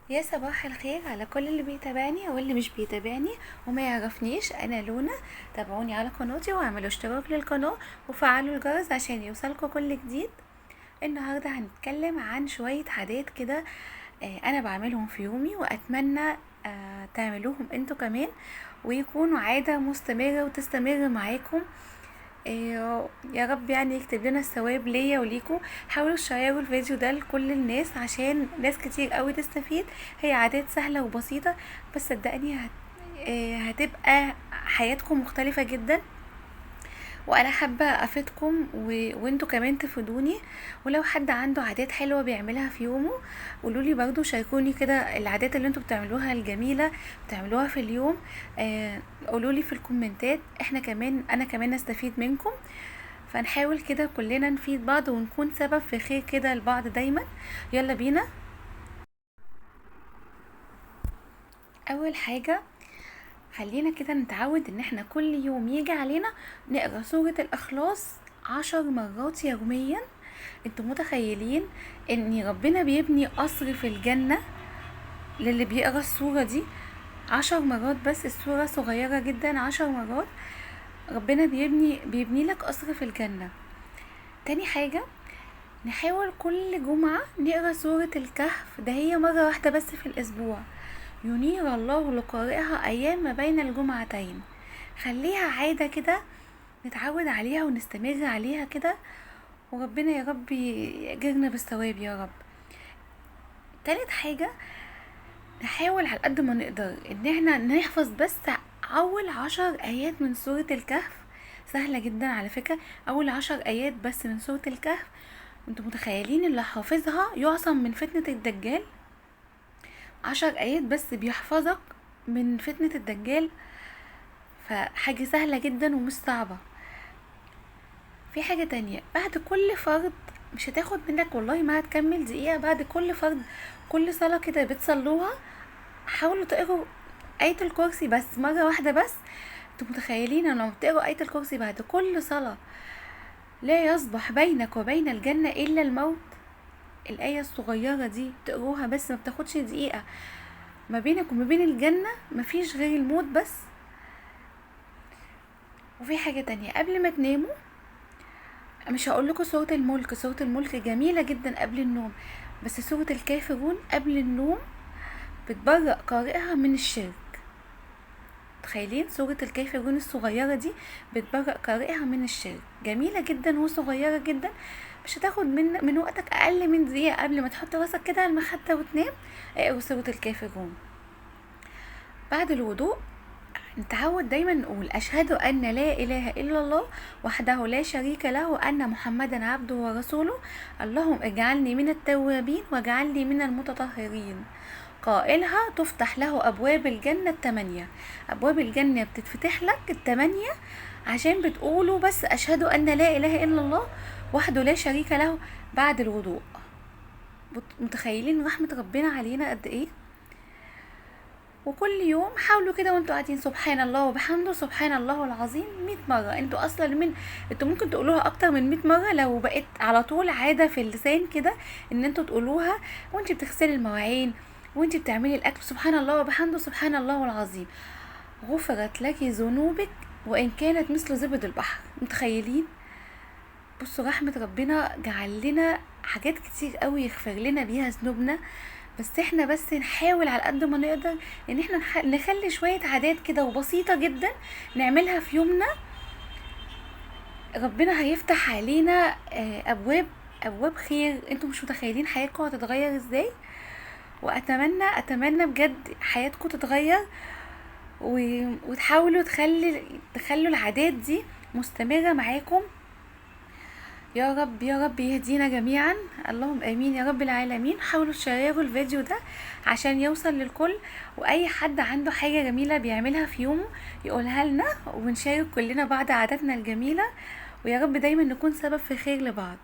يا صباح الخير على كل اللي بيتابعني واللي مش بيتابعني وما يعرفنيش. انا لونا. تابعوني على قناتي واعملوا اشتراك للقناة وفعلوا الجرس عشان يوصلكوا كل جديد. النهاردة هنتكلم عن شوية عادات كده، انا بعملهم في يومي واتمنى تعملوهم انتوا كمان ويكونوا عادة مستمرة وتستمر معاكم. يا رب يعني يكتب لنا الثواب ليا وليكم. حاولوا تشيروا الفيديو ده لكل الناس عشان ناس كتير قوي تستفيد. هي عادات سهلة وبسيطة بس صدقني هتبقى حياتكم مختلفة جدا، وانا حابة افيدكم وانتوا كمان تفيدوني. ولو حد عنده عادات حلوة بيعملها في يومه قولولي برضو، شاركوني كده العادات اللي انتوا بتعملوها الجميلة بتعملوها في اليوم. قولولي في الكومنتات، انا كمان استفيد منكم. فنحاول كده كلنا نفيد بعض ونكون سبب في خير كده لبعض دايما. يلا بينا. اول حاجة، خلينا كده نتعود ان احنا كل يوم يجي علينا نقرا سورة الاخلاص 10 مرات يوميا. انتوا متخيلين ان ربنا بيبني قصر في الجنة للي بيقرا السورة دي 10 مرات؟ بس السورة صغيرة جدا، 10 مرات ربنا بيبني لك قصر في الجنة. تاني حاجة، نحاول كل جمعة نقرا سورة الكهف، ده هي مرة واحدة بس في الأسبوع. ينير الله لقارئها أيام ما بين الجمعتين. خليها عادة كده نتعود عليها ونستمر عليها كده، وربنا يا رب يجرنا بالثواب يا رب. تالت حاجة، نحاول على قد ما نقدر ان احنا نحفظ بس اول 10 ايات من سورة الكهف. سهلة جدا على فكرة، اول 10 ايات بس من سورة الكهف. انتوا متخيلين اللي حافظها يعصم من فتنة الدجال؟ 10 ايات بس بيحفظك من فتنة الدجال، فحاجة سهلة جدا ومش صعبة. في حاجة تانية، بعد كل فرض مش هتاخد منك والله ما هتكمل دقيقة، بعد كل فرض كل صلاة كده بتصلوها حاولوا تقروا آية الكرسي بس مرة واحدة بس. انتوا متخيلين لو بتقروا آية الكرسي بعد كل صلاة لا يصبح بينك وبين الجنة إلا الموت؟ الآية الصغيرة دي تقروها بس ما بتاخدش دقيقة، ما بينك وما بين الجنة مفيش غير الموت بس. وفي حاجة تانية قبل ما تناموا، مش هقول لكم سورة الملك، سورة الملك جميلة جدا قبل النوم، بس سورة الكافرون قبل النوم بتبرأ قارئها من الشرك. تخيلين سورة الكافرون الصغيرة دي بتبرأ قارئها من الشرك، جميلة جدا وصغيرة جدا، مش هتاخد من وقتك اقل من دقيقة قبل ما تحط راسك كده على المخدة وتنام. اقروا سورة الكافرون. بعد الوضوء نتعود دايما نقول أشهد أن لا إله إلا الله وحده لا شريك له وأن محمدا عبده ورسوله، اللهم اجعلني من التوابين واجعلني من المتطهرين. قائلها تفتح له أبواب الجنة ال8. أبواب الجنة بتتفتح لك ال8 عشان بتقولوا بس أشهد أن لا إله إلا الله وحده لا شريك له بعد الوضوء. متخيلين رحمة ربنا علينا قد إيه؟ وكل يوم حاولوا كده وانتوا قاعدين سبحان الله وبحمده سبحان الله العظيم 100 مرة. انتوا ممكن تقولوها اكتر من 100 مرة لو بقت على طول عادة في اللسان كده ان انتوا تقولوها وانتي بتغسلي المواعين وانتي بتعملي الاكل. سبحان الله وبحمده سبحان الله العظيم. غفرت لك ذنوبك وان كانت مثل زبد البحر. متخيلين؟ بصوا رحمة ربنا جعل لنا حاجات كتير قوي يغفر لنا بيها ذنوبنا، بس احنا بس نحاول على قد ما نقدر ان احنا نخلي شوية عادات كده وبسيطة جدا نعملها في يومنا. ربنا هيفتح علينا ابواب خير. انتوا مش متخيلين حياتكم هتتغير ازاي. واتمنى بجد حياتكم تتغير وتحاولوا تخلوا العادات دي مستمرة معاكم. يا رب يا رب يهدينا جميعا، اللهم امين يا رب العالمين. حاولوا تشيروا الفيديو ده عشان يوصل للكل، واي حد عنده حاجة جميلة بيعملها في يومه يقولها لنا ونشارك كلنا بعض عاداتنا الجميلة، ويا رب دايما نكون سبب في خير لبعض.